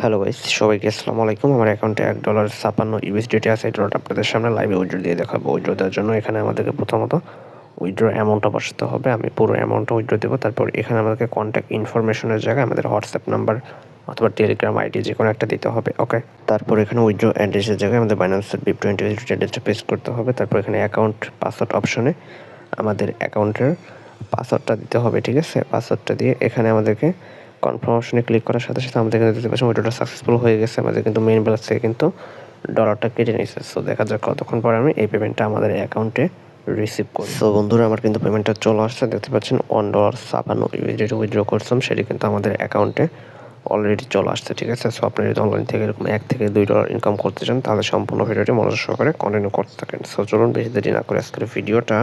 Hello guys, সবাইকে আসসালামু আলাইকুম। আমার অ্যাকাউন্টে $1.56 আছে। এটা আপনাদের সামনে লাইভে উইথড্র দিয়ে দেখাবো। উইথড্র দেওয়ার জন্য এখানে আমাদেরকে প্রথমত উইথড্র অ্যামাউন্টটা বসাতে হবে। আমি পুরো অ্যামাউন্টটা উইথড্র দেবো। তারপর এখানে আমাদেরকে কন্ট্যাক্ট ইনফরমেশনের জায়গায় আমাদের হোয়াটসঅ্যাপ নাম্বার অথবা টেলিগ্রাম আইডি যেকোনো একটা দিতে হবে। ওকে, তারপর এখানে উইথড্র অ্যাড্রেসের জায়গায় আমাদের বাইন্যান্সের BIP20 অ্যাড্রেসটা পেস্ট করতে হবে। তারপর এখানে অ্যাকাউন্ট পাসওয়ার্ড অপশনে আমাদের অ্যাকাউন্টের পাসওয়ার্ডটা দিতে হবে। ঠিক আছে, পাসওয়ার্ডটা দিয়ে এখানে আমাদেরকে কনফার্ম অপশনে ক্লিক করার সাথে সাথে আমাদের এখানে দেখতে পাচ্ছেন উইথড্রটা সাকসেসফুল হয়ে গেছে। আমাদের কিন্তু মেইন ব্যালেন্স থেকে কিন্তু ডলারটা কেটে নিয়েছে। সো দেখা যাক কতক্ষণ পরে আমি এই পেমেন্টটা আমাদের অ্যাকাউন্টে রিসিভ করি। সো বন্ধুরা, আমার কিন্তু পেমেন্টটা চলে আসছে। দেখতে পাচ্ছেন $1.57 যেটা উইথড্র করছিলাম সেটি কিন্তু আমাদের অ্যাকাউন্টে অলরেডি চলে আসছে। ঠিক আছে, সো আপনি যদি অনলাইন থেকে এরকম $1 থেকে $2 ইনকাম করতে চান তাহলে সম্পূর্ণ ভিডিওটি মনোযোগ সহকারে কন্টিনিউ করতে থাকেন। সো চলুন বেশি দেরি না করে আজকের ভিডিওটা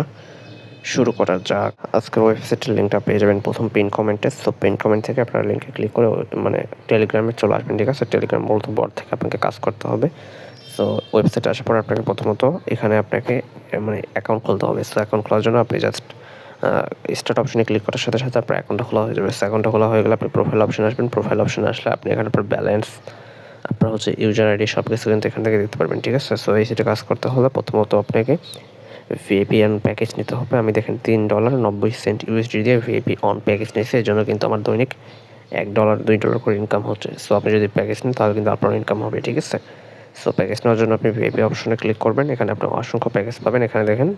শুরু করা যাক। আজকের ওয়েবসাইটের লিঙ্কটা পেয়ে যাবেন প্রথম পিন কমেন্টে। সো পিন কমেন্ট থেকে আপনারা লিঙ্কে ক্লিক করে টেলিগ্রামে চলে আসবেন। ঠিক আছে, টেলিগ্রাম বলতে বট থেকে আপনাকে কাজ করতে হবে। সো ওয়েবসাইটে আসার পর আপনাকে প্রথমত এখানে আপনাকে অ্যাকাউন্ট খুলতে হবে। সো অ্যাকাউন্ট খোলার জন্য আপনি জাস্ট স্টার্ট অপশনে ক্লিক করার সাথে সাথে আপনার অ্যাকাউন্টটা খোলা হয়ে যাবে। সো অ্যাকাউন্টটা খোলা হয়ে গেলে আপনি প্রোফাইল অপশনে আসবেন। প্রোফাইল অপশনে আসলে আপনি এখানে আপনার ব্যালেন্স, আপনার ইউজার আইডি সব কিছু কিন্তু এখান থেকে দেখতে পারবেন। ঠিক আছে, সো এই সেটা কাজ করতে হলে প্রথমত আপনাকে ভিআইপি অন প্যাকেজ নিতে হবে। আমি দেখেন $3.90 USD দিয়ে ভিআইপি অন প্যাকেজ নিয়েছি। এই জন্য কিন্তু আমার দৈনিক $1 $2 করে ইনকাম হচ্ছে। সো আপনি যদি প্যাকেজ নেন তাহলে কিন্তু আপনার ইনকাম হবে। ঠিক আছে, সো প্যাকেজ নেওয়ার জন্য আপনি ভিআইপি অপশনে ক্লিক করবেন। এখানে আপনি অসংখ্য প্যাকেজ পাবেন। এখানে দেখেন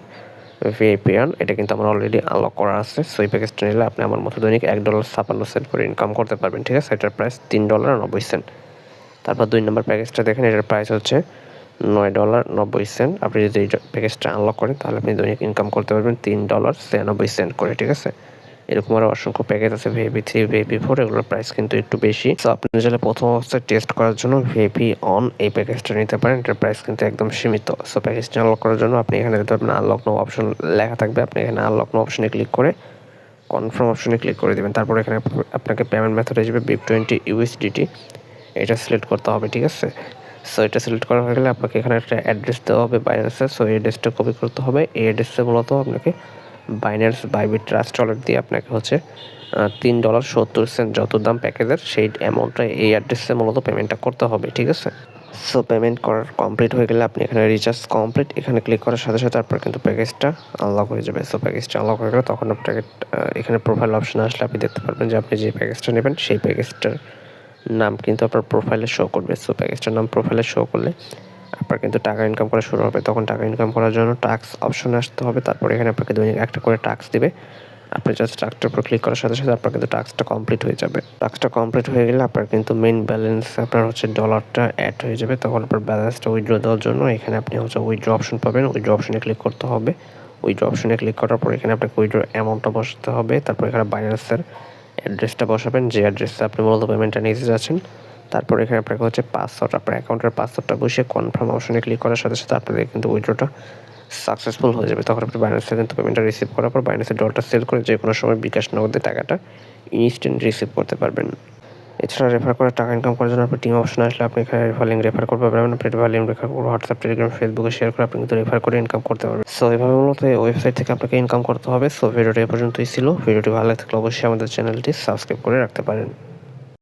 ভিআইপি অন, এটা কিন্তু আমার অলরেডি আনলক করা আছে। সো এই প্যাকেজটা নিলে আপনি আমার মতো দৈনিক $1.56 করে ইনকাম করতে পারবেন। ঠিক আছে, এটার প্রাইস $3.90। তারপর 2 নম্বর প্যাকেজটা দেখেন, এটার প্রাইস হচ্ছে $9.90। আপনি যদি এই প্যাকেজটা আনলক করেন তাহলে আপনি দৈনিক ইনকাম করতে পারবেন $3.96 করে। ঠিক আছে, এরকম আরও অসংখ্য প্যাকেজ আছে, VIP3, VIP4, এগুলোর প্রাইস কিন্তু একটু বেশি। সো আপনি চাইলে প্রথম অবস্থায় টেস্ট করার জন্য ভিআইপি অন এই প্যাকেজটা নিতে পারেন। এটার প্রাইস কিন্তু একদম সীমিত। সো প্যাকেজটা আনলক করার জন্য আপনি এখানে দেখতে পাবেন আনলক নাও অপশন লেখা থাকবে। আপনি এখানে আনলক নাও অপশনে ক্লিক করে কনফার্ম অপশনে ক্লিক করে দেবেন। তারপর এখানে আপনাকে পেমেন্ট মেথড হিসেবে BIP20 USDT এটা সিলেক্ট করতে হবে। ঠিক আছে, সো এটা সিলেক্ট করা হয়ে গেলে আপনাকে এখানে একটা অ্যাড্রেস দেওয়া হবে বাইন্যান্সের। সো এই অ্যাড্রেসটা কপি করতে হবে। এই অ্যাড্রেসে মূলত আপনাকে বাইন্যান্স বাইবিট ট্রাস্ট ওয়ালেট দিয়ে আপনাকে $3.70 যত দাম প্যাকেজের সেই অ্যামাউন্টটা এই অ্যাড্রেসে মূলত পেমেন্টটা করতে হবে। ঠিক আছে, সো পেমেন্ট করার কমপ্লিট হয়ে গেলে আপনি এখানে রিচার্জ কমপ্লিট এখানে ক্লিক করার সাথে সাথে আপনার কিন্তু প্যাকেজটা আনলক হয়ে যাবে। সো প্যাকেজটা আনলক হয়ে গেলে তখন আপনাকে এখানে প্রোফাইল অপশনে আসলে আপনি দেখতে পারবেন যে আপনি যে প্যাকেজটা নেবেন সেই প্যাকেজটার নাম কিন্তু আপনার প্রোফাইলে শো করবে। সো প্যাকেজটার নাম প্রোফাইলে শো করলে আপনার কিন্তু টাকা ইনকাম করা শুরু হবে। তখন টাকা ইনকাম করার জন্য টাস্ক অপশনে আসতে হবে। তারপর এখানে আপনাকে দৈনিক একটা করে টাস্ক দিবে। আপনি জাস্ট টাস্কটার উপর ক্লিক করার সাথে সাথে আপনার কিন্তু টাস্কটা কমপ্লিট হয়ে যাবে। টাস্কটা কমপ্লিট হয়ে গেলে আপনার কিন্তু মেইন ব্যালেন্স আপনার ডলারটা অ্যাড হয়ে যাবে। তখন আপনার ব্যালেন্সটা উইথড্র দেওয়ার জন্য এখানে আপনি উইথড্র অপশন পাবেন। উইথড্র অপশনে ক্লিক করতে হবে। উইথড্র অপশনে ক্লিক করার পর এখানে আপনাকে উইথড্র অ্যামাউন্টটা বসাতে হবে। তারপর এখানে বাইন্যান্সের অ্যাড্রেসটা বসাবেন, যে অ্যাড্রেসে আপনি মূলত পেমেন্টটা নিতে যাচ্ছেন। তারপর এখানে আপনাকে পাসওয়ার্ড, আপনার অ্যাকাউন্টের পাসওয়ার্ডটা বসিয়ে কনফার্ম অপশনে ক্লিক করার সাথে সাথে আপনাদের কিন্তু উইথড্রটা সাকসেসফুল হয়ে যাবে। তখন আপনি বাইন্যান্সে কিন্তু পেমেন্টটা রিসিভ করার পর বাইন্যান্সের ডলারটা সেল করে যে কোনো সময় বিকাশ নগদে টাকাটা ইনস্ট্যান্ট রিসিভ করতে পারবেন। এছাড়া রেফার করে টাকা ইনকাম করার জন্য আপনি টিম অপশনে আসলে আপনি এখানে রেফার লিঙ্ক রেফার করতে পারবেন। আপনি রেফার লিঙ্ক রেফার করে হোয়াটসঅ্যাপ, টেলিগ্রাম, ফেসবুকে শেয়ার করে আপনি কিন্তু রেফার করে ইনকাম করতে পারবেন। সো এভাবে মূলত এই ওয়েবসাইট থেকে আপনাকে ইনকাম করতে হবে। সো ভিডিওটা এ পর্যন্তই ছিল। ভিডিওটি ভালো লাগলে অবশ্যই আমাদের চ্যানেলটি সাবস্ক্রাইব করে রাখতে পারেন।